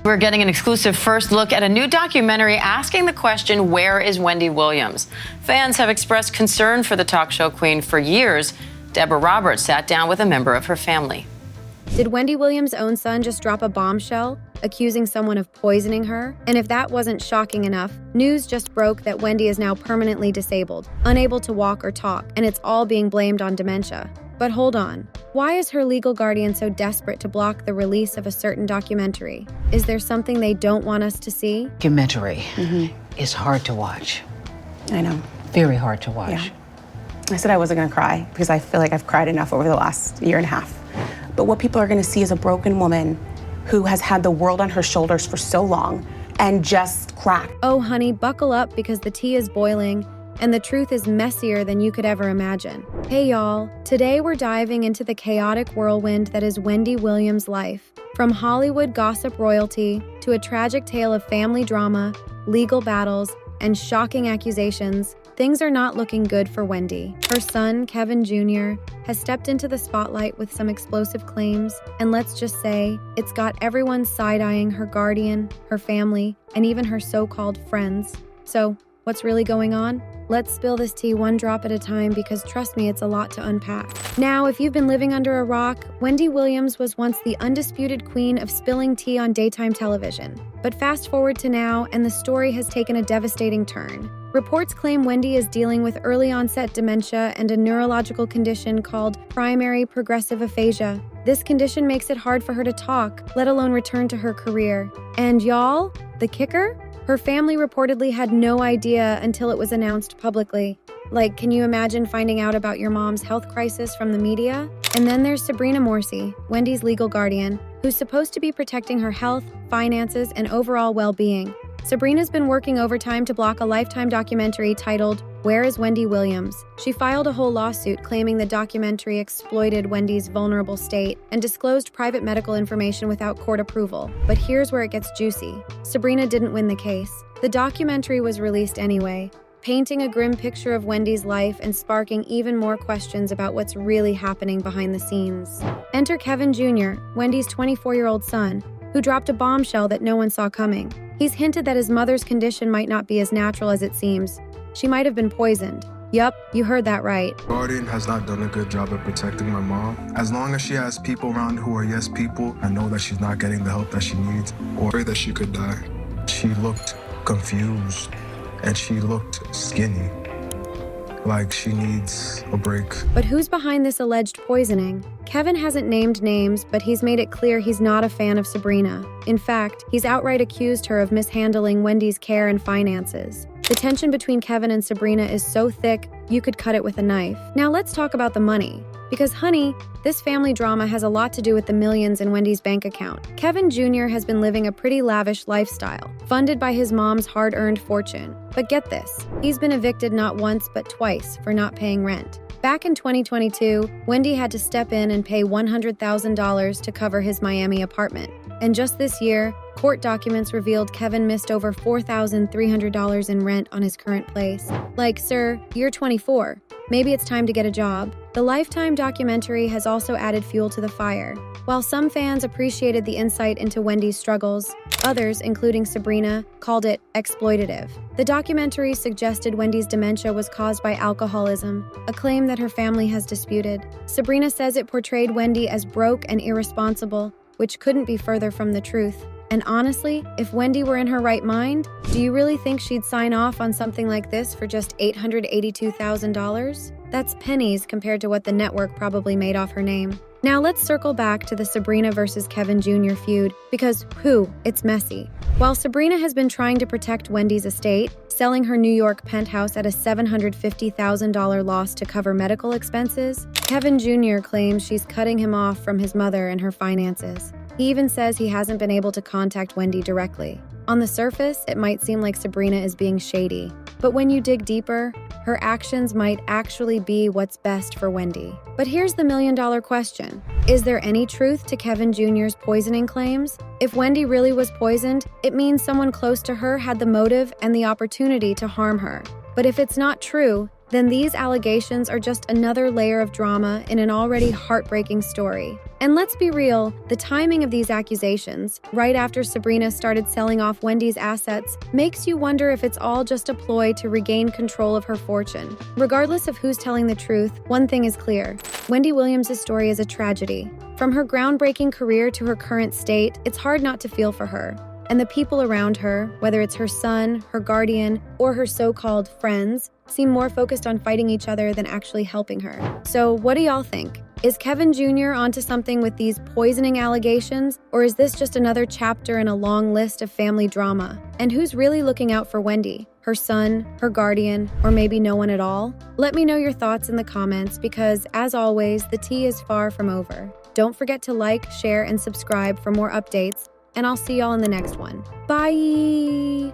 We're getting an exclusive first look at a new documentary asking the question, where is Wendy Williams? Fans have expressed concern for the talk show queen for years. Deborah Roberts sat down with a member of her family. Did Wendy Williams' own son just drop a bombshell, accusing someone of poisoning her? And if that wasn't shocking enough, news just broke that Wendy is now permanently disabled, unable to walk or talk, and it's all being blamed on dementia. But hold on. Why is her legal guardian so desperate to block the release of a certain documentary? Is there something they don't want us to see? Documentary is hard to watch. I know. Very hard to watch. Yeah. I said I wasn't gonna cry because I feel like I've cried enough over the last year and a half. But what people are gonna see is a broken woman who has had the world on her shoulders for so long and just cracked. Oh, honey, buckle up because the tea is boiling and the truth is messier than you could ever imagine. Hey, y'all. Today we're diving into the chaotic whirlwind that is Wendy Williams' life. From Hollywood gossip royalty to a tragic tale of family drama, legal battles, and shocking accusations, things are not looking good for Wendy. Her son, Kevin Jr., has stepped into the spotlight with some explosive claims, and let's just say, it's got everyone side-eyeing her guardian, her family, and even her so-called friends. So, what's really going on? Let's spill this tea one drop at a time because trust me, it's a lot to unpack. Now, if you've been living under a rock, Wendy Williams was once the undisputed queen of spilling tea on daytime television. But fast forward to now, and the story has taken a devastating turn. Reports claim Wendy is dealing with early onset dementia and a neurological condition called primary progressive aphasia. This condition makes it hard for her to talk, let alone return to her career. And y'all, the kicker? Her family reportedly had no idea until it was announced publicly. Like, can you imagine finding out about your mom's health crisis from the media? And then there's Sabrina Morsi, Wendy's legal guardian, who's supposed to be protecting her health, finances, and overall well-being. Sabrina's been working overtime to block a Lifetime documentary titled, Where is Wendy Williams? She filed a whole lawsuit claiming the documentary exploited Wendy's vulnerable state and disclosed private medical information without court approval. But here's where it gets juicy. Sabrina didn't win the case. The documentary was released anyway, painting a grim picture of Wendy's life and sparking even more questions about what's really happening behind the scenes. Enter Kevin Jr., Wendy's 24-year-old son, who dropped a bombshell that no one saw coming. He's hinted that his mother's condition might not be as natural as it seems. She might have been poisoned. Yup, you heard that right. Guardian has not done a good job at protecting my mom. As long as she has people around who are yes people, I know that she's not getting the help that she needs or that she could die. She looked confused and she looked skinny. Like she needs a break. But who's behind this alleged poisoning? Kevin hasn't named names, but he's made it clear he's not a fan of Sabrina. In fact, he's outright accused her of mishandling Wendy's care and finances. The tension between Kevin and Sabrina is so thick, you could cut it with a knife. Now let's talk about the money. Because honey, this family drama has a lot to do with the millions in Wendy's bank account. Kevin Jr. has been living a pretty lavish lifestyle, funded by his mom's hard-earned fortune. But get this, he's been evicted not once but twice for not paying rent. Back in 2022, Wendy had to step in and pay $100,000 to cover his Miami apartment. And just this year, court documents revealed Kevin missed over $4,300 in rent on his current place. Like, sir, you're 24. Maybe it's time to get a job. The Lifetime documentary has also added fuel to the fire. While some fans appreciated the insight into Wendy's struggles, others, including Sabrina, called it exploitative. The documentary suggested Wendy's dementia was caused by alcoholism, a claim that her family has disputed. Sabrina says it portrayed Wendy as broke and irresponsible, which couldn't be further from the truth. And honestly, if Wendy were in her right mind, do you really think she'd sign off on something like this for just $882,000? That's pennies compared to what the network probably made off her name. Now let's circle back to the Sabrina versus Kevin Jr. feud, because it's messy. While Sabrina has been trying to protect Wendy's estate, selling her New York penthouse at a $750,000 loss to cover medical expenses, Kevin Jr. claims she's cutting him off from his mother and her finances. He even says he hasn't been able to contact Wendy directly. On the surface, it might seem like Sabrina is being shady, but when you dig deeper, her actions might actually be what's best for Wendy. But here's the million-dollar question. Is there any truth to Kevin Jr.'s poisoning claims? If Wendy really was poisoned, it means someone close to her had the motive and the opportunity to harm her. But if it's not true, then these allegations are just another layer of drama in an already heartbreaking story. And let's be real, the timing of these accusations, right after Sabrina started selling off Wendy's assets, makes you wonder if it's all just a ploy to regain control of her fortune. Regardless of who's telling the truth, one thing is clear. Wendy Williams' story is a tragedy. From her groundbreaking career to her current state, it's hard not to feel for her. And the people around her, whether it's her son, her guardian, or her so-called friends, seem more focused on fighting each other than actually helping her. So what do y'all think? Is Kevin Jr. onto something with these poisoning allegations, or is this just another chapter in a long list of family drama? And who's really looking out for Wendy? Her son, her guardian, or maybe no one at all? Let me know your thoughts in the comments because, as always, the tea is far from over. Don't forget to like, share, and subscribe for more updates, and I'll see y'all in the next one. Bye!